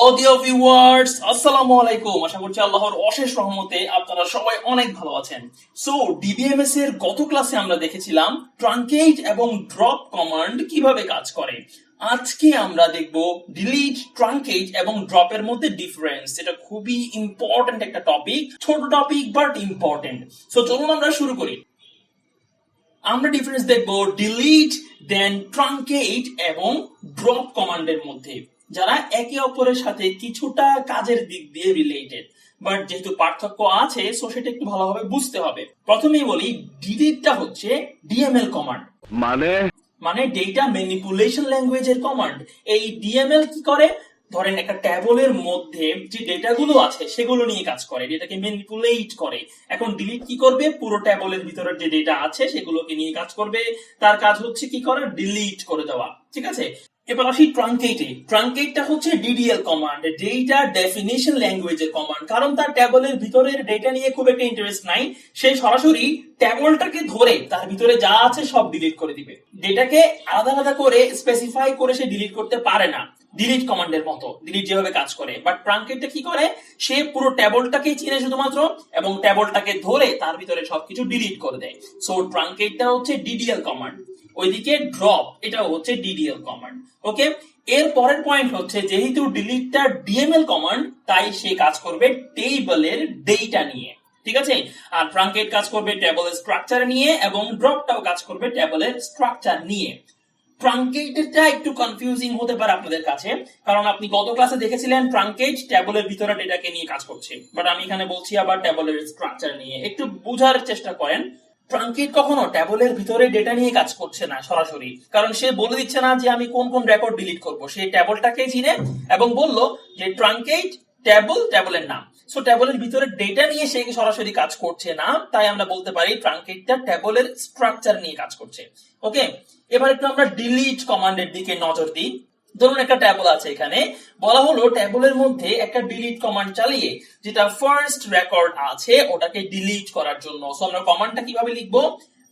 Hello dear viewers, আসসালামু আলাইকুম। আশা করছি আল্লাহর অশেষ রহমতে আপনারা সবাই অনেক ভালো আছেন। সো ডিবিএমএস এর গত ক্লাসে আমরা দেখেছিলাম ট্রাঙ্কেট এবং ড্রপ কমান্ড কিভাবে কাজ করে। আজকে আমরা দেখব ডিলিট, ট্রাঙ্কেট এবং ড্রপের মধ্যে ডিফারেন্স। এটা খুবই ইম্পর্টেন্ট একটা টপিক, ছোট টপিক বাট ইম্পর্টেন্ট। সো চলুন আমরা শুরু করি। আমরা ডিফারেন্স দেখব ডিলিট, দেন ট্রাঙ্কেট এবং ড্রপ কমান্ডের মধ্যে, যারা একে অপরের সাথে কিছুটা কাজের দিক দিয়ে রিলেটেড, বাট যেহেতু পার্থক্য আছে সো সেটা একটু ভালোভাবে বুঝতে হবে। প্রথমেই বলি, ডিলিটটা হচ্ছে ডিএমএল কমান্ড, মানে ডেটা ম্যানিপুলেশন ল্যাঙ্গুয়েজের কমান্ড। এই ডিএমএল কি করে? ধরেন একটা ট্যাবলের মধ্যে যে ডেটাগুলো আছে সেগুলো নিয়ে কাজ করে, ডেটাকে ম্যানিপুলেট করে। এখন ডিলিট কি করবে? পুরো ট্যাবলের ভিতরে যে ডেটা আছে সেগুলোকে নিয়ে কাজ করবে। তার কাজ হচ্ছে কি করা? ডিলিট করে দেওয়া। ঠিক আছে, এবার আসি ট্রাঙ্কেটে। ট্রাঙ্কেটটা হচ্ছে ডিডিএল কমান্ড, ডেটা ডেফিনিশন ল্যাঙ্গুয়েজের কমান্ড। কারণ তার ট্যাবলের ভিতরের ডেটা নিয়ে খুব একটা ইন্টারেস্ট নাই, সে সরাসরি ট্যাবলটাকে ধরে তার ভিতরে যা আছে সব ডিলিট করে দিবে। ডেটাকে আলাদা আলাদা করে স্পেসিফাই করে সে ডিলিট করতে পারে না, ডিলিট কমান্ডের মতো, ডিলিট যেভাবে কাজ করে। বাট ট্রাঙ্কেটটা কি করে? সে পুরো ট্যাবলটাকেই চিনে শুধুমাত্র, এবং ট্যাবলটাকে ধরে তার ভিতরে সবকিছু ডিলিট করে দেয়। সো ট্রাঙ্কেটটা হচ্ছে ডিডিএল কমান্ড। ওইদিকে ড্রপ, এটা হচ্ছে ডিডিএল কমান্ড। ওকে, এর পরের পয়েন্ট হচ্ছে, যেহেতু ডিলিটটা ডিএমএল কমান্ড, তাই সে কাজ করবে টেবলের ডেটা নিয়ে। ঠিক আছে, আর ট্রাঙ্কেট কাজ করবে টেবলের স্ট্রাকচার নিয়ে, এবং ড্রপটাও কাজ করবে টেবলের স্ট্রাকচার নিয়ে। ট্রাঙ্কেটটা একটু কনফিউজিং হতে পারে আপনাদের কাছে, কারণ আপনি গত ক্লাসে দেখেছিলেন ট্রাঙ্কেট ট্যাবলের ভিতরে ডেটাকে নিয়ে কাজ করছে, বাট আমি এখানে বলছি আবার ট্যাবলের স্ট্রাকচার নিয়ে। একটু বোঝার চেষ্টা করেন, ট্রাঙ্কেট কখনো ট্যাবলের ভিতরে ডেটা নিয়ে কাজ করছে না সরাসরি, কারণ সে বলে দিচ্ছে না যে আমি কোন কোন রেকর্ড ডিলিট করব। সে ট্যাবলটাকে চিনে এবং বলল যে ট্রাঙ্কেট ট্যাবলের নাম। সো ট্যাবলের ভিতরে ডেটা নিয়ে সে সরাসরি কাজ করছে না, তাই আমরা বলতে পারি ট্রাঙ্কেটটা ট্যাবলের স্ট্রাকচার নিয়ে কাজ করছে। ওকে, এবার একটু আমরা ডিলিট কমান্ডের দিকে নজর দিই। ধরুন একটা ট্যাবল আছে, এখানে বলা হলো ট্যাবলের মধ্যে একটা ডিলিট কমান্ড চালিয়ে যেটা ফার্স্ট রেকর্ড আছে ওটাকে ডিলিট করার জন্য। সো আমরা কমান্ডটা কিভাবে লিখবো?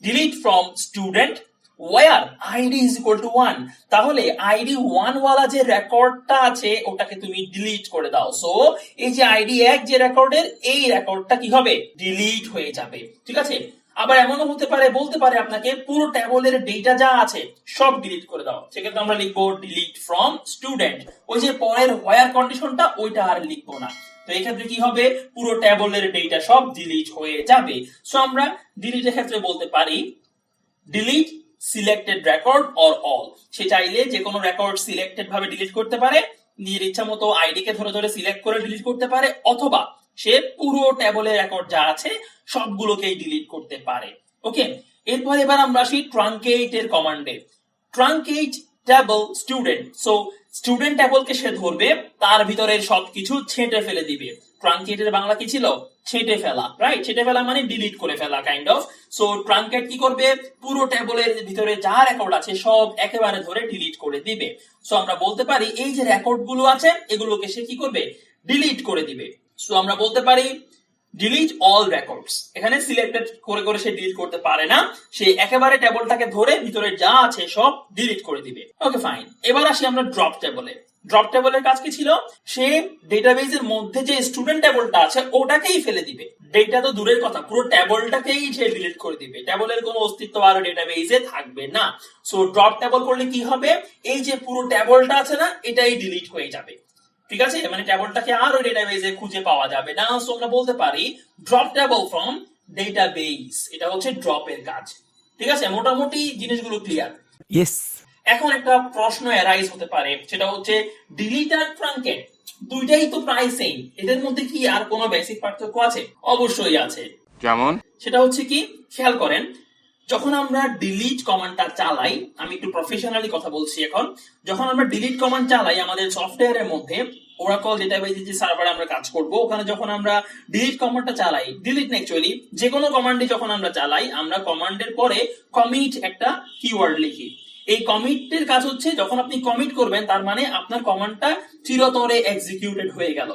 Delete from student where ID is equal to 1। তাহলে আইডি 1 ওয়ালা যে রেকর্ডটা আছে ওটাকে তুমি ডিলিট করে দাও। সো এই যে আইডি 1 যে রেকর্ডের, এই রেকর্ডটা কি হবে? ডিলিট হয়ে যাবে। ঠিক আছে, আবার এমনও হতে পারে, বলতে পারে আপনাকে পুরো ট্যাবলের ডেটা যা আছে সব ডিলিট করে দাও। সেক্ষেত্রে আমরা লিখবো ডিলিট ফ্রম স্টুডেন্ট। ওই যে পরের হোয়ার কন্ডিশনটা ওইটা আর লিখবো না। তো এই ক্ষেত্রে কি হবে? পুরো ট্যাবলের ডেটা সব ডিলিট হয়ে যাবে। সো আমরা ডিলিটের ক্ষেত্রে বলতে পারি delete selected record or all. সে চাইলে যে কোনো রেকর্ড সিলেক্টেড ভাবে ডিলিট করতে পারে, নিজের ইচ্ছা মতো আইডি কে ধরে ধরে সিলেক্ট করে ডিলিট করতে পারে, অথবা সে পুরো ট্যাবলের রেকর্ড যা আছে সবগুলোকেই ডিলিট করতে পারে। ওকে, এরপর এবার আমরা আসি ট্রাঙ্কেট এর কমান্ডে। Truncate table student. So student ট্যাবলকে সে ধরবে, তার ভিতরের সবকিছু ছেঁটে ফেলে দিবে। ট্রাঙ্কেটের বাংলা কি ছিল? ছেঁটে ফেলা, রাইট? ছেঁটে ফেলা মানে ডিলিট করে ফেলা, কাইন্ড অফ। সো ট্রাঙ্কেট কি করবে? পুরো ট্যাবলের ভিতরে যা রেকর্ড আছে সব একেবারে ধরে ডিলিট করে দিবে। সো আমরা বলতে পারি এই যে রেকর্ড গুলো আছে এগুলোকে সে কি করবে? ডিলিট করে দিবে। সো আমরা বলতে পারি ডিলিট অল রেকর্ডস। এখানে সিলেক্টেড করে করে সে ডিলিট করতে পারে না, সে একেবারে ট্যাবলটাকে ধরে ভিতরে যা আছে সব ডিলিট করে দিবে। ওকে ফাইন, এবার আসি আমরা ড্রপ ট্যাবলে। ড্রপ ট্যাবলের কাজ কি ছিল? সে ডেটাবেজের মধ্যে যে স্টুডেন্ট ট্যাবলটা আছে ওটাকেই ফেলে দিবে। ডেটা তো দূরের কথা, পুরো ট্যাবলটাকেই সে ডিলিট করে দিবে। ট্যাবলের কোনো অস্তিত্ব আর ডেটাবেজে থাকবে না। সো ড্রপ ট্যাবল করলে কি হবে? এই যে পুরো ট্যাবলটা আছে না, এটাই ডিলিট হয়ে যাবে। ঠিক আছে, মানে ট্যাবলটাকে আর ওই ডেটাবেজে খুঁজে পাওয়া যাবে না। সো আমরা বলতে পারি ড্রপ ট্যাবল ফ্রম ডেটাবেস। এটা হচ্ছে ড্রপের কাজ। ঠিক আছে, মোটামুটি জিনিসগুলো ক্লিয়ার? ইয়েস। এখন একটা প্রশ্ন অ্যারাইজ হতে পারে, সেটা হচ্ছে ডিলিট আর ট্রাঙ্কেট দুইটাই তো প্রায় সেম, এদের মধ্যে কি আর কোনো বেসিক পার্থক্য আছে? অবশ্যই আছে। যেমন? সেটা হচ্ছে কি, খেয়াল করেন, যখন আমরা ডিলিট কমান্ডটা চালাই, আমি একটু প্রফেশনালি কথা বলছি এখন, যখন আমরা ডিলিট কমান্ড চালাই আমাদের সফটওয়্যারের মধ্যে, ওরাকল ডেটাবেজে যে সার্ভারে আমরা কাজ করব, ওখানে যখন আমরা ডিলিট কমান্ডটা চালাই, ডিলিট না অ্যাকচুয়ালি যে কোনো কমান্ডই যখন আমরা চালাই, আমরা কমান্ডের পরে কমিট একটা কিওয়ার্ড লিখি। এই কমিটের কাজ হচ্ছে যখন আপনি কমিট করবেন তার মানে আপনার কমান্ডটা চিরতরে এক্সিকিউটেড হয়ে গেল।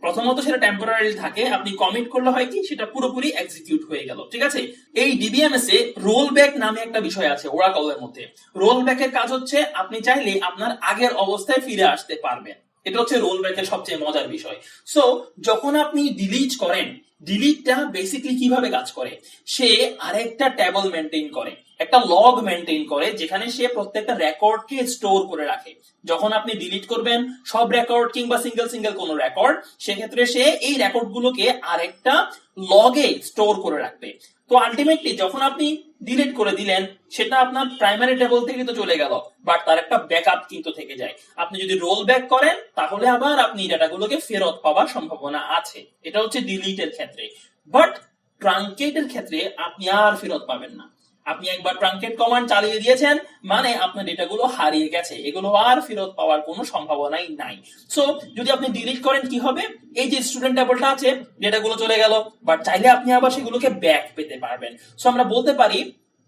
প্রথমত সেটা টেম্পোরারি থাকে, আপনি কমিট করলে হয় কি সেটা পুরোপুরি এক্সিকিউট হয়ে গেল। ঠিক আছে, এই ডিবিএমএস এ রোল ব্যাক নামে একটা বিষয় আছে ওরাকলের মধ্যে। রোল ব্যাকের কাজ হচ্ছে আপনি চাইলে আপনার আগের অবস্থায় ফিরে আসতে পারবেন। এটা হচ্ছে রোল ব্যাকের সবচেয়ে মজার বিষয়। সো যখন আপনি ডিলিট করেন, ডিলিটটা বেসিক্যালি কিভাবে কাজ করে, সে আরেকটা টেবল মেনটেন করে, একটা লগ মেনটেন করে, যেখানে সে প্রত্যেকটা রেকর্ডকে স্টোর করে রাখে। যখন আপনি ডিলিট করবেন সব রেকর্ড কিংবা সিঙ্গেল সিঙ্গেল কোনো রেকর্ড, সেক্ষেত্রে সে এই রেকর্ডগুলোকে আরেকটা লগে স্টোর করে রাখবে। তো আলটিমেটলি যখন আপনি ডিলিট করে দিলেন, সেটা আপনার প্রাইমারি টেবল থেকে তো চলে গেল, বাট তার একটা ব্যাকআপ কিন্তু থেকে যায়। আপনি যদি রোল ব্যাক করেন তাহলে আবার আপনি ডাটাগুলোকে ফেরত পাওয়ার সম্ভাবনা আছে। এটা হচ্ছে ডিলিটের ক্ষেত্রে। বাট ট্রাঙ্কেটের ক্ষেত্রে আপনি আর ফেরত পাবেন না। আপনি একবার ট্রাঙ্কেট কমান্ড চালিয়ে দিয়েছেন মানে আপনার ডেটাগুলো হারিয়ে গেছে, এগুলো আর ফেরত পাওয়ার কোনো সম্ভাবনাই নাই। সো যদি আপনি ডিলিট করেন কি হবে, এই যে স্টুডেন্ট টেবলটা আছে, ডেটাগুলো চলে গেল, বাট চাইলে আপনি আবার সেগুলোকে ব্যাক পেতে পারবেন। সো আমরা বলতে পারি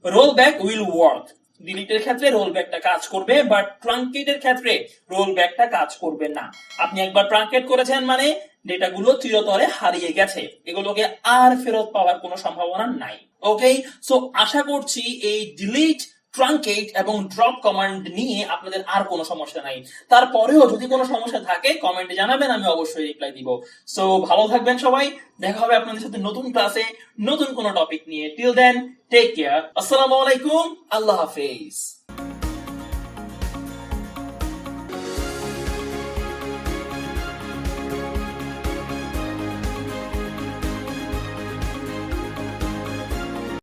রোল ব্যাক উইল ওয়ার্ক। ডিলিটের ক্ষেত্রে রোল ব্যাকটা কাজ করবে, বাট ট্রাঙ্কেটের ক্ষেত্রে রোল ব্যাকটা কাজ করবে না। আপনি একবার ট্রাঙ্কেট করেছেন মানে ডেটাগুলো চিরতরে হারিয়ে গেছে, এগুলোকে আর ফেরত পাওয়ার কোনো সম্ভাবনা নাই। ওকে, সো আশা করছি এই ডিলিট, ট্রাঙ্কেট এবং ড্রপ কমান্ড নিয়ে আপনাদের আর কোনো সমস্যা নাই। তারপরেও যদি কোনো সমস্যা থাকে কমেন্টে জানাবেন, আমি অবশ্যই রিপ্লাই দিব। সো ভালো থাকবেন সবাই, দেখা হবে আপনাদের সাথে নতুন ক্লাসে নতুন কোনো টপিক নিয়ে। টিল দেন টেক কেয়ার, আসসালামু আলাইকুম, আল্লাহ হাফেজ।